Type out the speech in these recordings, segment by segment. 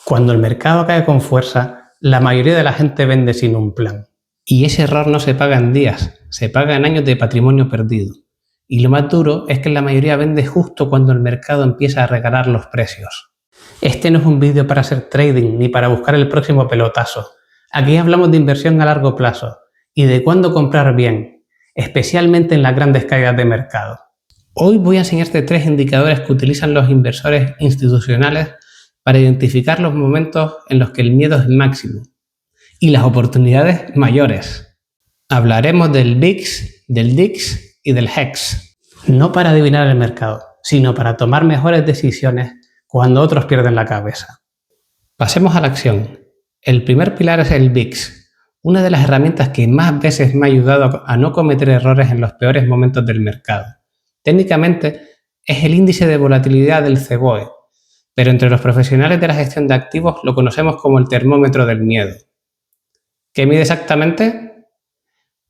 Cuando el mercado cae con fuerza, la mayoría de la gente vende sin un plan. Y ese error no se paga en días, se paga en años de patrimonio perdido. Y lo más duro es que la mayoría vende justo cuando el mercado empieza a regalar los precios. Este no es un vídeo para hacer trading ni para buscar el próximo pelotazo. Aquí hablamos de inversión a largo plazo y de cuándo comprar bien, especialmente en las grandes caídas de mercado. Hoy voy a enseñarte 3 indicadores que utilizan los inversores institucionales para identificar los momentos en los que el miedo es máximo y las oportunidades mayores. Hablaremos del VIX, del DIX y del HEX. No para adivinar el mercado, sino para tomar mejores decisiones cuando otros pierden la cabeza. Pasemos a la acción. El primer pilar es el VIX, una de las herramientas que más veces me ha ayudado a no cometer errores en los peores momentos del mercado. Técnicamente es el índice de volatilidad del CBOE, pero entre los profesionales de la gestión de activos lo conocemos como el termómetro del miedo. ¿Qué mide exactamente?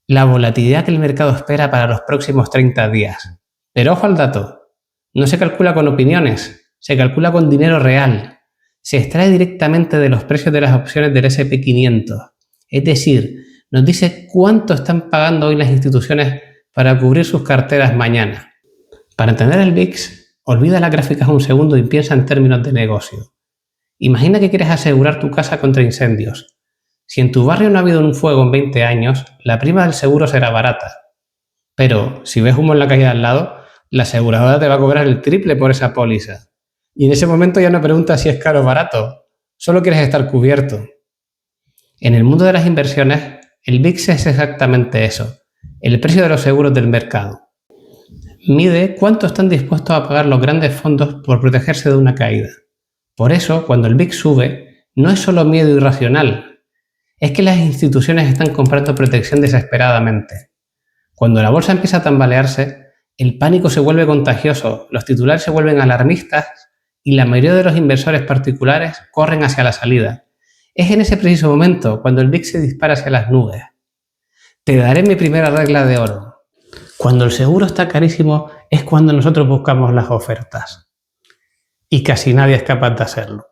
La volatilidad que el mercado espera para los próximos 30 días. Pero ojo al dato, no se calcula con opiniones, se calcula con dinero real. Se extrae directamente de los precios de las opciones del S&P 500. Es decir, nos dice cuánto están pagando hoy las instituciones para cubrir sus carteras mañana. Para entender el VIX, olvida las gráficas un segundo y piensa en términos de negocio. Imagina que quieres asegurar tu casa contra incendios. Si en tu barrio no ha habido un fuego en 20 años, la prima del seguro será barata. Pero si ves humo en la calle de al lado, la aseguradora te va a cobrar el triple por esa póliza. Y en ese momento ya no preguntas si es caro o barato, solo quieres estar cubierto. En el mundo de las inversiones, el VIX es exactamente eso, el precio de los seguros del mercado. Mide cuánto están dispuestos a pagar los grandes fondos por protegerse de una caída. Por eso, cuando el VIX sube, no es solo miedo irracional, es que las instituciones están comprando protección desesperadamente. Cuando la bolsa empieza a tambalearse, el pánico se vuelve contagioso, los titulares se vuelven alarmistas y la mayoría de los inversores particulares corren hacia la salida. Es en ese preciso momento cuando el VIX se dispara hacia las nubes. Te daré mi primera regla de oro. Cuando el seguro está carísimo es cuando nosotros buscamos las ofertas. Y casi nadie es capaz de hacerlo.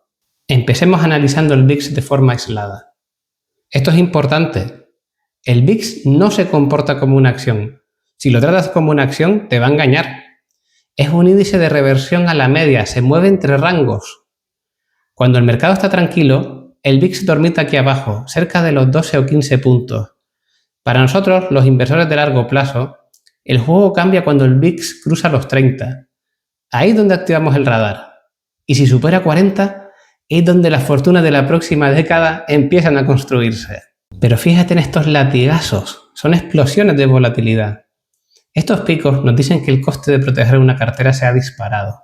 Empecemos analizando el VIX de forma aislada. Esto es importante. El VIX no se comporta como una acción. Si lo tratas como una acción, te va a engañar. Es un índice de reversión a la media, se mueve entre rangos. Cuando el mercado está tranquilo, el VIX dormita aquí abajo, cerca de los 12 o 15 puntos. Para nosotros, los inversores de largo plazo, el juego cambia cuando el VIX cruza los 30. Ahí es donde activamos el radar. Y si supera 40, es donde las fortunas de la próxima década empiezan a construirse. Pero fíjate en estos latigazos, son explosiones de volatilidad. Estos picos nos dicen que el coste de proteger una cartera se ha disparado.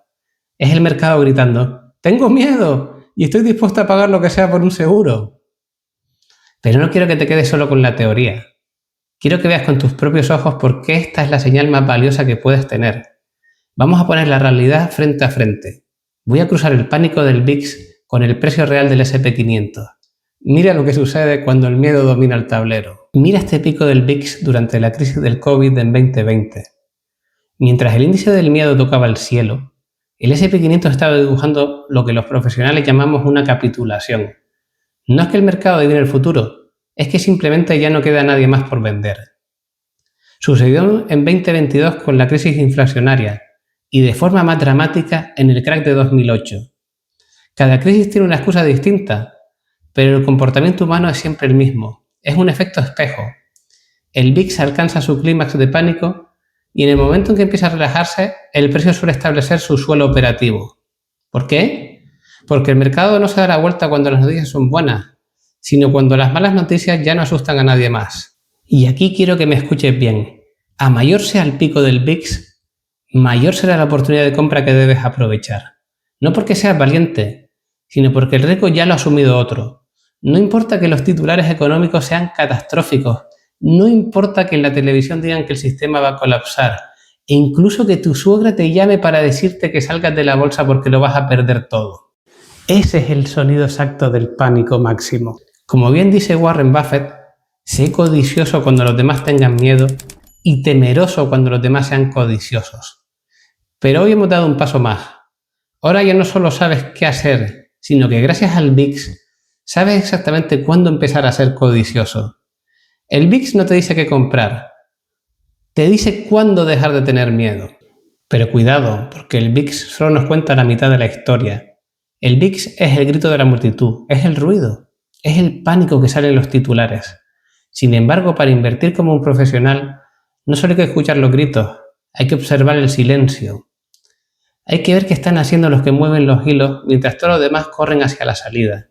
Es el mercado gritando, ¡tengo miedo! Y estoy dispuesto a pagar lo que sea por un seguro. Pero no quiero que te quedes solo con la teoría. Quiero que veas con tus propios ojos por qué esta es la señal más valiosa que puedes tener. Vamos a poner la realidad frente a frente. Voy a cruzar el pánico del VIX con el precio real del S&P 500. Mira lo que sucede cuando el miedo domina el tablero. Mira este pico del VIX durante la crisis del COVID en 2020. Mientras el índice del miedo tocaba el cielo, el S&P 500 estaba dibujando lo que los profesionales llamamos una capitulación. No es que el mercado adivine el futuro, es que simplemente ya no queda nadie más por vender. Sucedió en 2022 con la crisis inflacionaria y de forma más dramática en el crack de 2008. Cada crisis tiene una excusa distinta, pero el comportamiento humano es siempre el mismo. Es un efecto espejo. El VIX alcanza su clímax de pánico y en el momento en que empieza a relajarse, el precio suele establecer su suelo operativo. ¿Por qué? Porque el mercado no se da la vuelta cuando las noticias son buenas, sino cuando las malas noticias ya no asustan a nadie más. Y aquí quiero que me escuches bien. A mayor sea el pico del VIX, mayor será la oportunidad de compra que debes aprovechar. No porque seas valiente, sino porque el riesgo ya lo ha asumido otro. No importa que los titulares económicos sean catastróficos, no importa que en la televisión digan que el sistema va a colapsar, e incluso que tu suegra te llame para decirte que salgas de la bolsa porque lo vas a perder todo. Ese es el sonido exacto del pánico máximo. Como bien dice Warren Buffett, sé codicioso cuando los demás tengan miedo y temeroso cuando los demás sean codiciosos. Pero hoy hemos dado un paso más. Ahora ya no solo sabes qué hacer, sino que gracias al VIX sabes exactamente cuándo empezar a ser codicioso. El VIX no te dice qué comprar, te dice cuándo dejar de tener miedo. Pero cuidado, porque el VIX solo nos cuenta la mitad de la historia. El VIX es el grito de la multitud, es el ruido, es el pánico que sale en los titulares. Sin embargo, para invertir como un profesional, no solo hay que escuchar los gritos, hay que observar el silencio. Hay que ver qué están haciendo los que mueven los hilos mientras todos los demás corren hacia la salida.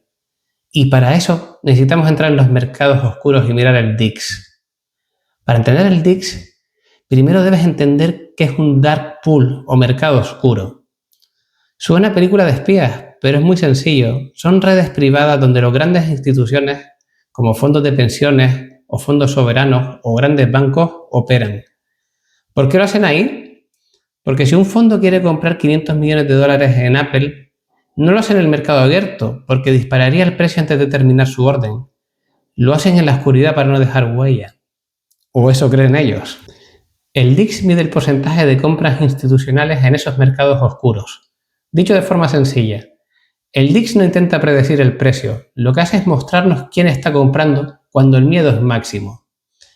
Y para eso necesitamos entrar en los mercados oscuros y mirar el DIX. Para entender el DIX, primero debes entender qué es un dark pool o mercado oscuro. Suena a película de espías, pero es muy sencillo. Son redes privadas donde las grandes instituciones, como fondos de pensiones o fondos soberanos o grandes bancos, operan. ¿Por qué lo hacen ahí? Porque si un fondo quiere comprar 500 millones de dólares en Apple, no lo hacen en el mercado abierto, porque dispararía el precio antes de terminar su orden. Lo hacen en la oscuridad para no dejar huella. O eso creen ellos. El DIX mide el porcentaje de compras institucionales en esos mercados oscuros. Dicho de forma sencilla, el DIX no intenta predecir el precio, lo que hace es mostrarnos quién está comprando cuando el miedo es máximo.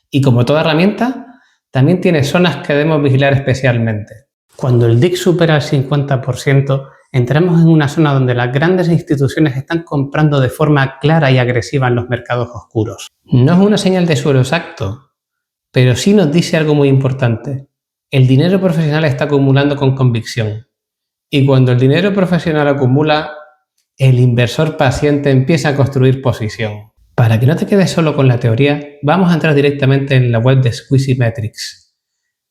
Y como toda herramienta, también tiene zonas que debemos vigilar especialmente. Cuando el DIX supera el 50%, entramos en una zona donde las grandes instituciones están comprando de forma clara y agresiva en los mercados oscuros. No es una señal de suelo exacto, pero sí nos dice algo muy importante. El dinero profesional está acumulando con convicción. Y cuando el dinero profesional acumula, el inversor paciente empieza a construir posición. Para que no te quedes solo con la teoría, vamos a entrar directamente en la web de Squeezy Metrics.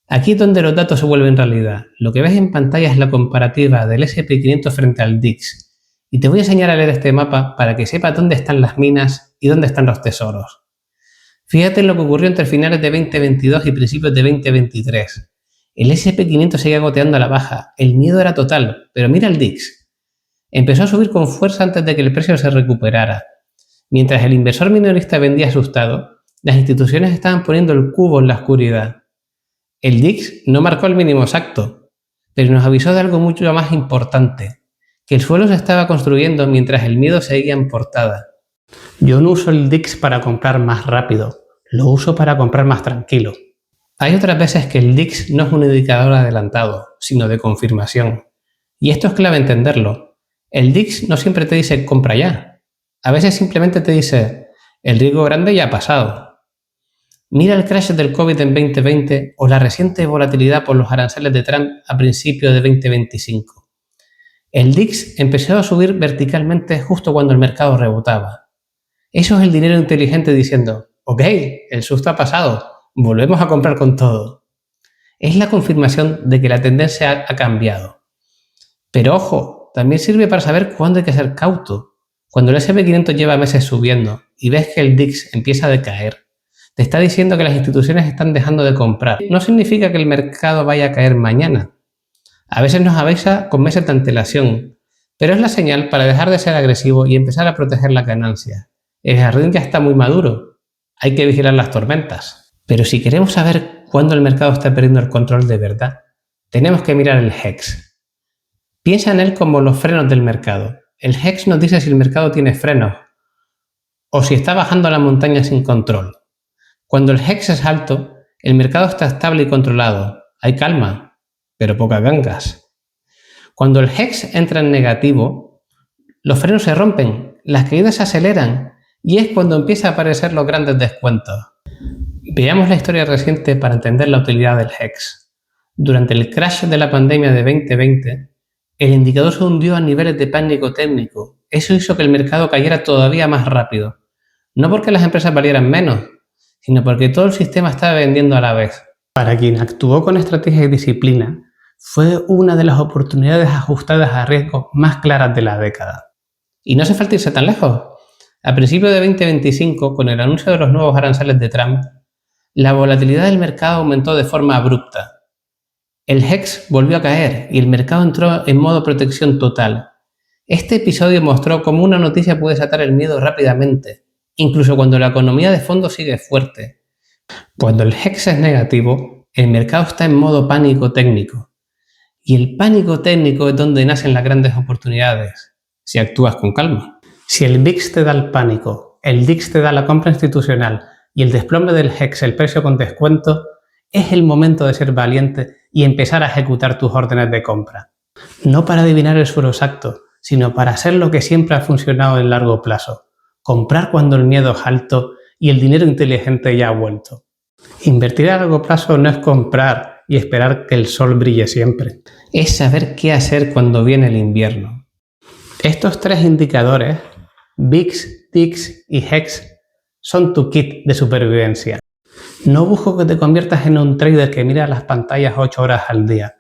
Aquí es donde los datos se vuelven realidad. Lo que ves en pantalla es la comparativa del S&P 500 frente al DIX. Y te voy a enseñar a leer este mapa para que sepas dónde están las minas y dónde están los tesoros. Fíjate en lo que ocurrió entre finales de 2022 y principios de 2023. El S&P 500 seguía goteando a la baja, el miedo era total, pero mira el DIX. Empezó a subir con fuerza antes de que el precio se recuperara. Mientras el inversor minorista vendía asustado, las instituciones estaban poniendo el cubo en la oscuridad. El DIX no marcó el mínimo exacto, pero nos avisó de algo mucho más importante, que el suelo se estaba construyendo mientras el miedo seguía en portada. Yo no uso el DIX para comprar más rápido, lo uso para comprar más tranquilo. Hay otras veces que el DIX no es un indicador adelantado, sino de confirmación. Y esto es clave entenderlo. El DIX no siempre te dice compra ya. A veces simplemente te dice el riesgo grande ya ha pasado. Mira el crash del COVID en 2020 o la reciente volatilidad por los aranceles de Trump a principios de 2025. El DIX empezó a subir verticalmente justo cuando el mercado rebotaba. Eso es el dinero inteligente diciendo, ok, el susto ha pasado, volvemos a comprar con todo. Es la confirmación de que la tendencia ha cambiado. Pero ojo, también sirve para saber cuándo hay que ser cauto. Cuando el S&P 500 lleva meses subiendo y ves que el DIX empieza a decaer, te está diciendo que las instituciones están dejando de comprar. No significa que el mercado vaya a caer mañana. A veces nos avisa con meses de antelación, pero es la señal para dejar de ser agresivo y empezar a proteger las ganancias. El jardín ya está muy maduro. Hay que vigilar las tormentas. Pero si queremos saber cuándo el mercado está perdiendo el control de verdad, tenemos que mirar el HEX. Piensa en él como los frenos del mercado. El HEX nos dice si el mercado tiene frenos o si está bajando la montaña sin control. Cuando el HEX es alto, el mercado está estable y controlado. Hay calma, pero pocas gangas. Cuando el HEX entra en negativo, los frenos se rompen, las caídas se aceleran y es cuando empiezan a aparecer los grandes descuentos. Veamos la historia reciente para entender la utilidad del HEX. Durante el crash de la pandemia de 2020, el indicador se hundió a niveles de pánico técnico. Eso hizo que el mercado cayera todavía más rápido. No porque las empresas valieran menos, sino porque todo el sistema estaba vendiendo a la vez. Para quien actuó con estrategia y disciplina, fue una de las oportunidades ajustadas a riesgo más claras de la década. Y no hace falta irse tan lejos. A principios de 2025, con el anuncio de los nuevos aranceles de Trump, la volatilidad del mercado aumentó de forma abrupta. El HEX volvió a caer y el mercado entró en modo protección total. Este episodio mostró cómo una noticia puede desatar el miedo rápidamente, incluso cuando la economía de fondo sigue fuerte. Cuando el HEX es negativo, el mercado está en modo pánico técnico. Y el pánico técnico es donde nacen las grandes oportunidades. si actúas con calma. Si el VIX te da el pánico, el DIX te da la compra institucional y el desplome del HEX el precio con descuento, es el momento de ser valiente y empezar a ejecutar tus órdenes de compra. No para adivinar el suelo exacto, sino para hacer lo que siempre ha funcionado en largo plazo. Comprar cuando el miedo es alto y el dinero inteligente ya ha vuelto. Invertir a largo plazo no es comprar y esperar que el sol brille siempre. Es saber qué hacer cuando viene el invierno. Estos tres indicadores, VIX, DIX y HEX, son tu kit de supervivencia. No busco que te conviertas en un trader que mira las pantallas 8 horas al día.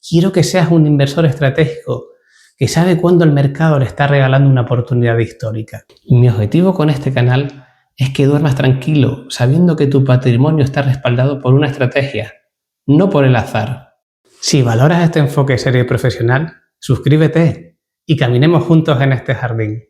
Quiero que seas un inversor estratégico que sabe cuándo el mercado le está regalando una oportunidad histórica. Mi objetivo con este canal es que duermas tranquilo, sabiendo que tu patrimonio está respaldado por una estrategia, no por el azar. Si valoras este enfoque serio y profesional, suscríbete y caminemos juntos en este jardín.